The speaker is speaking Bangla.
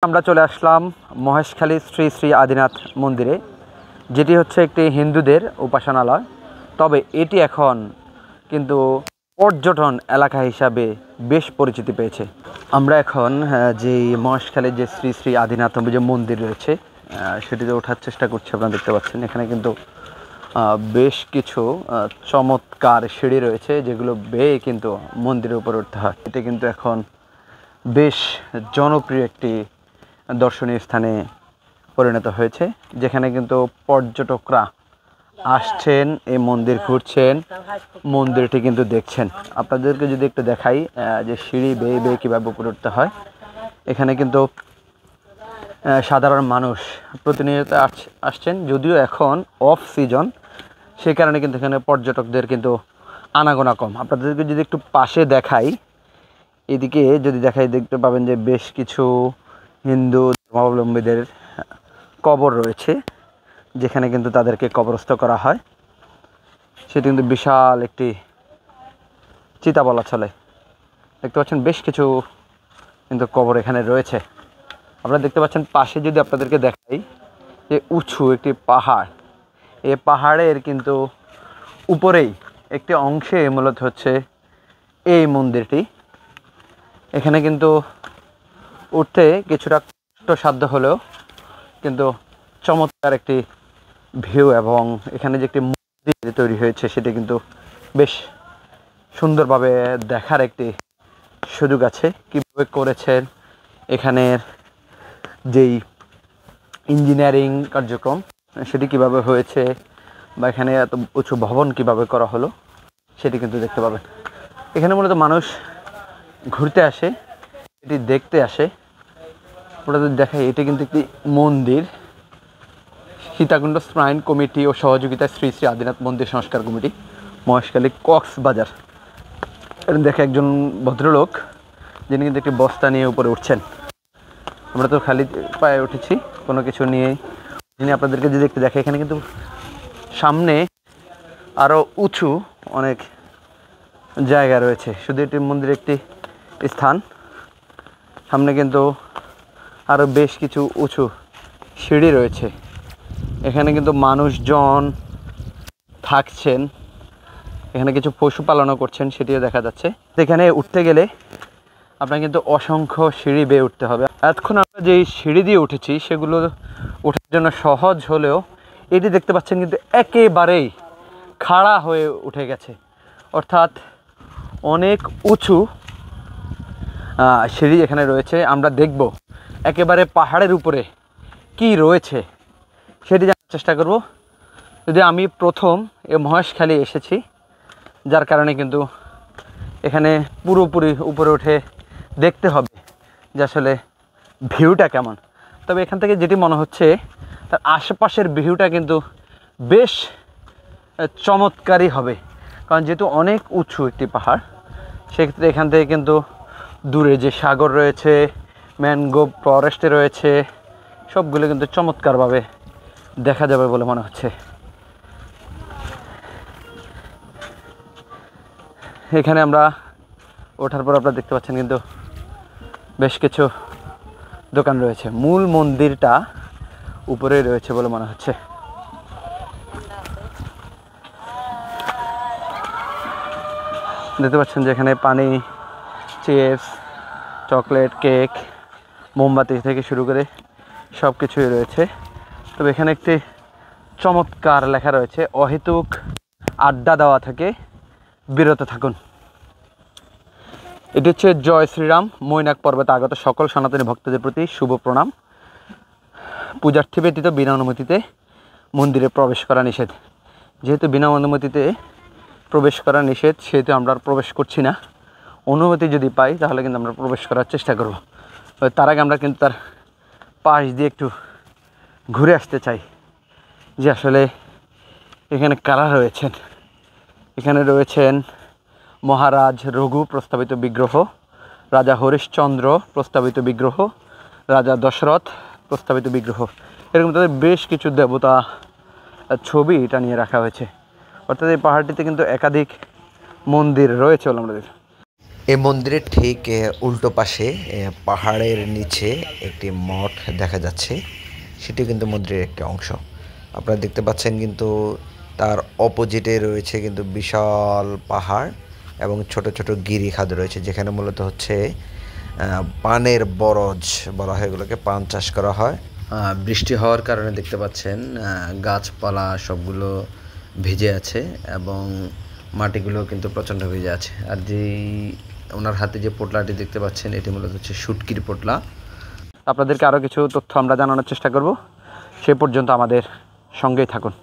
আমরা চলে আসলাম মহেশখালী শ্রী শ্রী আদিনাথ মন্দিরে, যেটি হচ্ছে একটি হিন্দুদের উপাসনালয়। তবে এটি এখন কিন্তু পর্যটন এলাকা হিসাবে বেশ পরিচিতি পেয়েছে। আমরা এখন যে মহেশখালীর যে শ্রী শ্রী আদিনাথ যে মন্দির রয়েছে সেটিতে ওঠার চেষ্টা করছি। আপনারা দেখতে পাচ্ছেন এখানে কিন্তু বেশ কিছু চমৎকার সিঁড়ি রয়েছে, যেগুলো বেয়ে কিন্তু মন্দিরের উপরে উঠতে হয়। এটি কিন্তু এখন বেশ জনপ্রিয় একটি দর্শনীয় স্থানে পরিণত হয়েছে, যেখানে কিন্তু পর্যটকরা আসছেন, এই মন্দির ঘুরছেন, মন্দিরটি কিন্তু দেখছেন। আপনাদেরকে যদি একটু দেখাই যে সিঁড়ি বেয়ে বেয়ে কীভাবে উপরে উঠতে হয়। এখানে কিন্তু সাধারণ মানুষ প্রতিনিয়ত আসছেন, যদিও এখন অফ সিজন, সেই কারণে কিন্তু এখানে পর্যটকদের কিন্তু আনাগোনা কম। আপনাদেরকে যদি একটু পাশে দেখাই, এদিকে যদি দেখাই দেখতে পাবেন যে বেশ কিছু হিন্দু ধর্মাবলম্বীদের কবর রয়েছে, যেখানে কিন্তু তাদেরকে কবরস্থ করা হয়। সেটি কিন্তু বিশাল একটি চিতা বলা চলে। দেখতে পাচ্ছেন বেশ কিছু কিন্তু কবর এখানে রয়েছে। আপনারা দেখতে পাচ্ছেন পাশে যদি আপনাদেরকে দেখাই যে উঁচু একটি পাহাড়, এই পাহাড়ের কিন্তু উপরেই একটি অংশে মূলত হচ্ছে এই মন্দিরটি। এখানে কিন্তু উঠতে কিছুটা কষ্টসাধ্য হলেও কিন্তু চমৎকার একটি ভিউ, এবং এখানে যে একটি মন্দির তৈরি হয়েছে সেটি কিন্তু বেশ সুন্দরভাবে দেখার একটি সুযোগ আছে। কীভাবে করেছেন, এখানের যেই ইঞ্জিনিয়ারিং কার্যক্রম সেটি কিভাবে হয়েছে, বা এখানে এত উঁচু ভবন কিভাবে করা হলো সেটি কিন্তু দেখতে পাবেন। এখানে মূলত মানুষ ঘুরতে আসে, এটি দেখতে আসে। ওটাদের দেখাই, এটি কিন্তু একটি মন্দির। সীতাকুণ্ড শ্রাইন কমিটি ও সহযোগিতায় শ্রী শ্রী আদিনাথ মন্দির সংস্কার কমিটি, মহেশখালী, কক্সবাজার। দেখে একজন ভদ্রলোক যিনি কিন্তু একটি বস্তা নিয়ে উপরে উঠছেন। আমরা তো খালি পায়ে উঠেছি, কোনো কিছু নিয়ে। যিনি আপনাদেরকে যদি একটু দেখে, এখানে কিন্তু সামনে আরও উঁচু অনেক জায়গা রয়েছে। শুধু এটি মন্দির একটি স্থান, সামনে কিন্তু আরও বেশ কিছু উঁচু সিঁড়ি রয়েছে। এখানে কিন্তু মানুষজন থাকছেন, এখানে কিছু পশুপালনও করছেন, সেটিও দেখা যাচ্ছে। এখানে উঠতে গেলে আপনার কিন্তু অসংখ্য সিঁড়ি বেয়ে উঠতে হবে। এতক্ষণ আমরা যেই সিঁড়ি দিয়ে উঠেছি সেগুলো ওঠার জন্য সহজ হলেও এটি দেখতে পাচ্ছেন কিন্তু একেবারেই খাড়া হয়ে উঠে গেছে, অর্থাৎ অনেক উঁচু সিঁড়ি এখানে রয়েছে। আমরা দেখব একেবারে পাহাড়ের উপরে কি রয়েছে সেটি জানার চেষ্টা করব। যদি আমি প্রথম মহেশখালী এসেছি, যার কারণে কিন্তু এখানে পুরোপুরি উপরে উঠে দেখতে হবে যে আসলে ভিউটা কেমন। তবে এখান থেকে যেটি মনে হচ্ছে তার আশেপাশের ভিউটা কিন্তু বেশ চমৎকারই হবে, কারণ যেহেতু অনেক উঁচু একটি পাহাড়, সেক্ষেত্রে এখান থেকে কিন্তু দূরে যে সাগর রয়েছে, ম্যানগ্রোভ ফরেস্টে রয়েছে, সবগুলো কিন্তু চমৎকারভাবে দেখা যাবে বলে মনে হচ্ছে। এখানে আমরা ওঠার পর আপনারা দেখতে পাচ্ছেন কিন্তু বেশ কিছু দোকান রয়েছে। মূল মন্দিরটা উপরে রয়েছে বলে মনে হচ্ছে। দেখতে পাচ্ছেন যে এখানে পানি, চিপস, চকলেট, কেক, মোমবাতি থেকে শুরু করে সব কিছুই রয়েছে। তবে এখানে একটি চমৎকার লেখা রয়েছে, অহেতুক আড্ডা দেওয়া থেকে বিরত থাকুন। এটি হচ্ছে জয় শ্রীরাম মৈনাক পর্বতে আগত সকল সনাতনী ভক্তদের প্রতি শুভ প্রণাম। পূজার্থী ব্যতীত বিনা অনুমতিতে মন্দিরে প্রবেশ করা নিষেধ। যেহেতু বিনা অনুমতিতে প্রবেশ করা নিষেধ, সেহেতু আমরা প্রবেশ করছি না। অনুমতি যদি পাই তাহলে কিন্তু আমরা প্রবেশ করার চেষ্টা করব। তার আগে আমরা কিন্তু তার পাশ দিয়ে একটু ঘুরে আসতে চাই যে আসলে এখানে কারা রয়েছেন। এখানে রয়েছেন মহারাজ রঘু প্রস্তাবিত বিগ্রহ, রাজা হরিশ্চন্দ্র প্রস্তাবিত বিগ্রহ, রাজা দশরথ প্রস্তাবিত বিগ্রহ, এরকম তাদের বেশ কিছু দেবতা ছবি এটা নিয়ে রাখা হয়েছে। অর্থাৎ এই পাহাড়টিতে কিন্তু একাধিক মন্দির রয়েছে আমাদের। এই মন্দিরের ঠিক উল্টো পাশে পাহাড়ের নিচে একটি মঠ দেখা যাচ্ছে, সেটি কিন্তু মন্দিরের একটি অংশ। আপনারা দেখতে পাচ্ছেন কিন্তু তার অপোজিটে রয়েছে কিন্তু বিশাল পাহাড় এবং ছোট ছোট গিরিখাদ রয়েছে, যেখানে মূলত হচ্ছে পানের বরজ বলা হয়, এগুলোকে পান চাষ করা হয়। বৃষ্টি হওয়ার কারণে দেখতে পাচ্ছেন গাছপালা সবগুলো ভিজে আছে এবং মাটিগুলো কিন্তু প্রচণ্ড ভিজে আছে। আর যেই ওনার হাতে যে পোটলাটি দেখতে পাচ্ছেন, এটি মূলত হচ্ছে শুটকির পোটলা। আপনাদেরকে আরও কিছু তথ্য আমরা জানানোর চেষ্টা করব, সে পর্যন্ত আমাদের সঙ্গেই থাকুন।